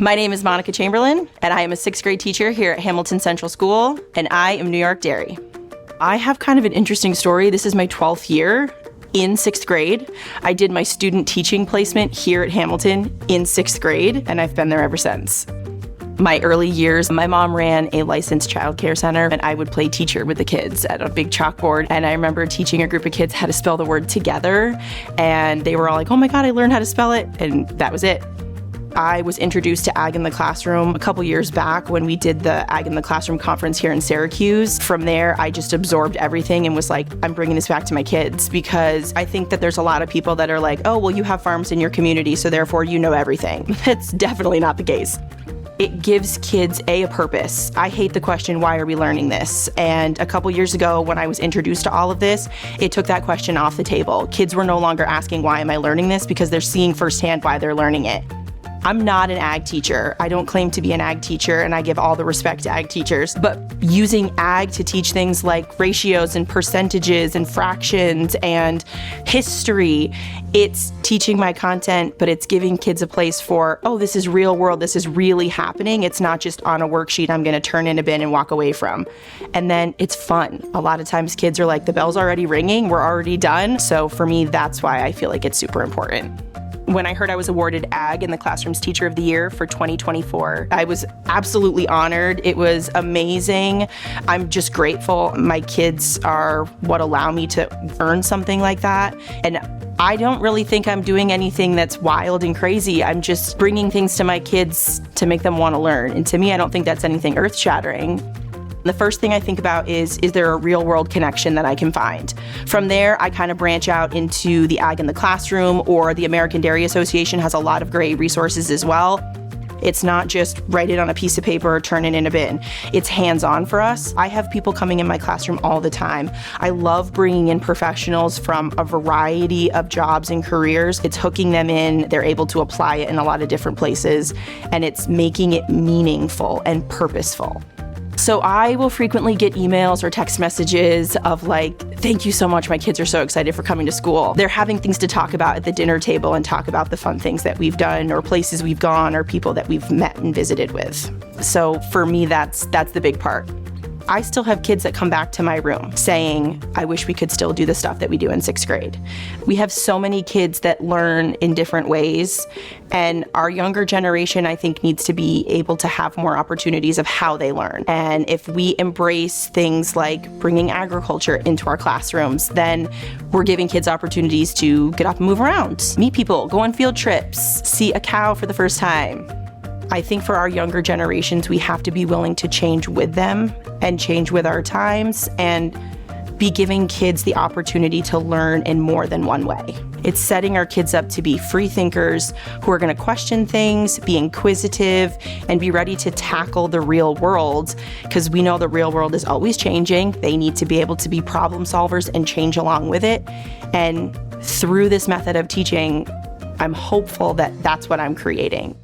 My name is Monica Chamberlain, and I am a 6th grade teacher here at Hamilton Central School, and I am New York Dairy. I have kind of an interesting story. This is my 12th year in 6th grade. I did my student teaching placement here at Hamilton in 6th grade, and I've been there ever since. My early years, my mom ran a licensed childcare center, and I would play teacher with the kids at a big chalkboard. And I remember teaching a group of kids how to spell the word together, and they were all like, "Oh my God, I learned how to spell it," and that was it. I was introduced to Ag in the Classroom a couple years back when we did the Ag in the Classroom conference here in Syracuse. From there, I just absorbed everything and was like, I'm bringing this back to my kids, because I think that there's a lot of people that are like, oh, well, you have farms in your community, so therefore you know everything. That's definitely not the case. It gives kids a purpose. I hate the question, why are we learning this? And a couple years ago, when I was introduced to all of this, it took that question off the table. Kids were no longer asking, why am I learning this? Because they're seeing firsthand why they're learning it. I'm not an ag teacher. I don't claim to be an ag teacher, and I give all the respect to ag teachers. But using ag to teach things like ratios and percentages and fractions and history, it's teaching my content, but it's giving kids a place for, oh, this is real world, this is really happening. It's not just on a worksheet I'm gonna turn in a bin and walk away from. And then it's fun. A lot of times kids are like, the bell's already ringing, we're already done. So for me, that's why I feel like it's super important. When I heard I was awarded Ag in the Classroom's Teacher of the Year for 2024, I was absolutely honored. It was amazing. I'm just grateful. My kids are what allow me to earn something like that. And I don't really think I'm doing anything that's wild and crazy. I'm just bringing things to my kids to make them want to learn. And to me, I don't think that's anything earth-shattering. The first thing I think about is there a real world connection that I can find? From there, I kind of branch out into the Ag in the Classroom, or the American Dairy Association has a lot of great resources as well. It's not just write it on a piece of paper or turn it in a bin. It's hands-on for us. I have people coming in my classroom all the time. I love bringing in professionals from a variety of jobs and careers. It's hooking them in, they're able to apply it in a lot of different places, and it's making it meaningful and purposeful. So I will frequently get emails or text messages of like, thank you so much, my kids are so excited for coming to school. They're having things to talk about at the dinner table and talk about the fun things that we've done, or places we've gone, or people that we've met and visited with. So for me, that's the big part. I still have kids that come back to my room saying, I wish we could still do the stuff that we do in 6th grade. We have so many kids that learn in different ways, and our younger generation, I think, needs to be able to have more opportunities of how they learn. And if we embrace things like bringing agriculture into our classrooms, then we're giving kids opportunities to get up and move around, meet people, go on field trips, see a cow for the first time. I think for our younger generations, we have to be willing to change with them and change with our times, and be giving kids the opportunity to learn in more than one way. It's setting our kids up to be free thinkers who are going to question things, be inquisitive, and be ready to tackle the real world, because we know the real world is always changing. They need to be able to be problem solvers and change along with it. And through this method of teaching, I'm hopeful that that's what I'm creating.